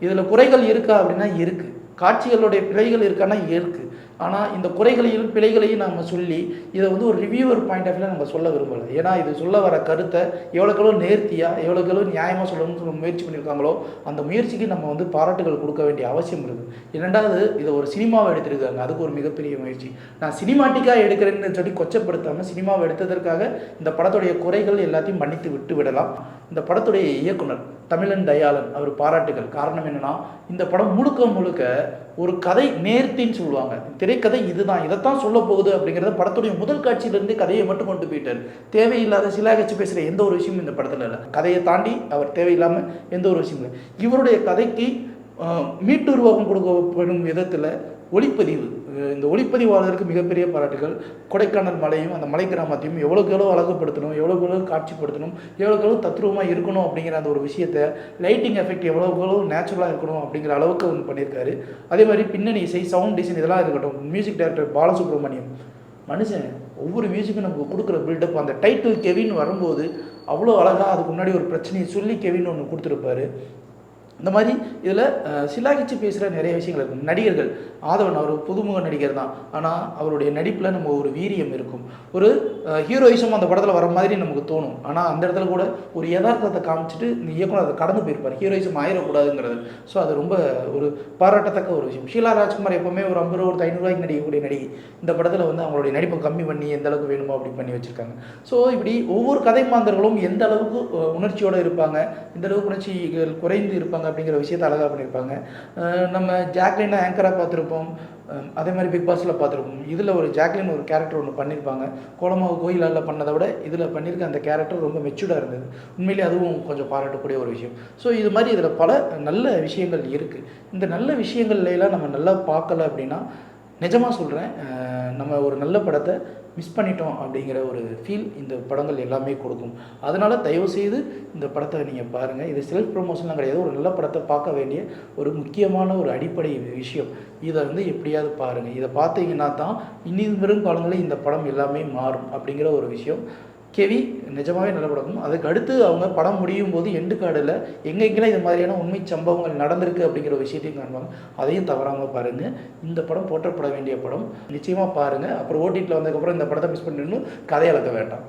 இதில் குறைகள் இருக்கா அப்படின்னா இருக்குது. காட்சிகளுடைய பிழைகள் இருக்கான்னா இருக்குது. ஆனால் இந்த குறைகளையும் பிழைகளையும் நம்ம சொல்லி இதை வந்து ஒரு ரிவ்யூவர் பாயிண்ட் ஆஃப் வியூவில் நம்ம சொல்ல விரும்பலை. ஏன்னா இது சொல்ல வர கருத்தை எவ்வளோக்கெவ்வளோ நேர்த்தியாக எவ்வளோக்கெவ்வளோ நியாயமாக சொல்லணும்னு முயற்சி பண்ணியிருக்காங்களோ அந்த முயற்சிக்கு நம்ம வந்து பாராட்டுகள் கொடுக்க வேண்டிய அவசியம் இருக்குது. இரண்டாவது, இதை ஒரு சினிமாவை எடுத்திருக்காங்க, அதுக்கு ஒரு மிகப்பெரிய முயற்சி. நான் சினிமாட்டிக்காக எடுக்கிறேன்னு சொல்லி கொச்சப்படுத்தாமல் சினிமாவை எடுத்ததற்காக இந்த படத்துடைய குறைகள் எல்லாத்தையும் மன்னித்து விட்டு விடலாம். இந்த படத்துடைய இயக்குனர் தமிழன் தயாளன் அவர் பாராட்டுகள். காரணம் என்னென்னா, இந்த படம் முழுக்க முழுக்க ஒரு கதை நேர்த்தின்னு சொல்லுவாங்க. திரைக்கதை இதுதான், இதைத்தான் சொல்ல போகுது அப்படிங்கிறத படத்துடைய முதல் காட்சியிலேருந்து கதையை மட்டும் கொண்டு போயிட்டார். தேவையில்லாத சிலாகச்சு பேசுகிற எந்த ஒரு விஷயமும் இந்த படத்தில் இல்லை. கதையை தாண்டி அவர் தேவையில்லாமல் எந்த ஒரு விஷயமும் இல்லை. இவருடைய கதைக்கு மீட்டுருவாக்கம் கொடுக்கப்படும் விதத்தில் ஒளிப்பதிவு, இந்த ஒளிப்பதிவாளருக்கு மிகப்பெரிய பாராட்டுகள். கொடைக்கானல் மலையும் அந்த மலை கிராமத்தையும் எவ்வளோக்கு எவ்வளோ அழகுப்படுத்தணும், எவ்வளோக்கு எவ்வளோ காட்சிப்படுத்தணும், எவ்வளோக்கு எவ்வளோ தத்ரூபமாக இருக்கணும் அப்படிங்கிற அந்த ஒரு விஷயத்தை, லைட்டிங் எஃபெக்ட் எவ்வளோக்கு எவ்வளோ நேச்சுரலாக இருக்கணும் அப்படிங்கிற அளவுக்கு ஒன்று பண்ணியிருக்காரு. அதே மாதிரி பின்னணி இசை, சவுண்ட் டிசைன் இதெல்லாம் இருக்கட்டும். மியூசிக் டைரக்டர் பாலசுப்ரமணியம் மனுஷன் ஒவ்வொரு மியூசிக்கும் நமக்கு கொடுக்குற பில்டப், அந்த டைட்டில் கெவின் வரும்போது அவ்வளோ அழகாக அதுக்கு முன்னாடி ஒரு பிரச்சனையை சொல்லி கெவின் ஒன்று கொடுத்துருப்பாரு. இந்த மாதிரி இதில் சிலாகிச்சு பேசுகிற நிறைய விஷயங்கள் இருக்கும். நடிகர்கள், ஆதவன் அவர் புதுமுக நடிகர் தான், ஆனால் அவருடைய நடிப்பில் நம்ம ஒரு வீரியம் இருக்கும், ஒரு ஹீரோயிசம் அந்த படத்தில் வர மாதிரி நமக்கு தோணும். ஆனால் அந்த இடத்துல கூட ஒரு யதார்த்தத்தை காமிச்சிட்டு இந்த இயக்குனர் அதை கடந்து போயிருப்பார், ஹீரோயிசம் ஆயிடக்கூடாதுங்கிறது. ஸோ அது ரொம்ப ஒரு பாராட்டத்தக்க ஒரு விஷயம். ஷீலா ராஜ்குமார் எப்போவுமே ஒரு 50 ரூபா 500 ரூபாய்க்கு நடிக்கக்கூடிய நடிகை. இந்த படத்தில் வந்து அவங்களுடைய நடிப்பை கம்மி பண்ணி எந்த அளவுக்கு வேணுமோ அப்படி பண்ணி வச்சுருக்காங்க. ஸோ இப்படி ஒவ்வொரு கதை மாந்தர்களும் எந்த அளவுக்கு உணர்ச்சியோடு இருப்பாங்க, எந்த அளவுக்கு உணர்ச்சிகள் குறைந்து இருப்பாங்க அப்படிங்கிற விஷயத்தை அழகாக பண்ணியிருப்பாங்க. நம்ம ஜாக்லினை ஆங்கராக பார்த்துருப்போம், அதே மாதிரி பிக் பாஸில் பார்த்துருப்போம். இதில் ஒரு ஜாக்லின் ஒரு கேரக்டர் ஒன்று பண்ணியிருப்பாங்க. கோலமாவு கோயிலால் பண்ணதை விட இதில் பண்ணியிருக்க அந்த கேரக்டர் ரொம்ப மெச்சூர்டாக இருந்தது. உண்மையிலே அதுவும் கொஞ்சம் பாராட்டக்கூடிய ஒரு விஷயம். ஸோ இது மாதிரி இதில் பல நல்ல விஷயங்கள் இருக்குது. இந்த நல்ல விஷயங்கள்லாம் நம்ம நல்லா பார்க்கல அப்படின்னா, நிஜமாக சொல்கிறேன், நம்ம ஒரு நல்ல படத்தை மிஸ் பண்ணிட்டோம் அப்படிங்கிற ஒரு ஃபீல் இந்த படங்கள் எல்லாமே கொடுக்கும். அதனால் தயவுசெய்து இந்த படத்தை நீங்கள் பாருங்கள். இது செல்ஃப் ப்ரொமோஷன்லாம் கிடையாது, ஒரு நல்ல படத்தை பார்க்க வேண்டிய ஒரு முக்கியமான ஒரு அடிப்படை விஷயம். இதை வந்து எப்படியாவது பாருங்கள். இதை பார்த்தீங்கன்னா தான் இனி வரும் காலங்களில் இந்த படம் எல்லாமே மாறும் அப்படிங்கிற ஒரு விஷயம். கெவி நிஜமாகவே நல்ல படம். அதுக்கு அடுத்து அவங்க படம் முடியும் போது எண்டு கார்டில் எங்கெங்கெல்லாம் இது மாதிரியான உண்மை சம்பவங்கள் நடந்திருக்கு அப்படிங்கிற விஷயத்தையும் காணுவாங்க. அதையும் தவறாமல் பாருங்கள். இந்த படம் போற்றப்பட வேண்டிய படம், நிச்சயமாக பாருங்கள். அப்புறம் ஓடிடியில் வந்ததுக்கப்புறம் இந்த படத்தை மிஸ் பண்ணிடணும் கதை அளக்க வேண்டாம்.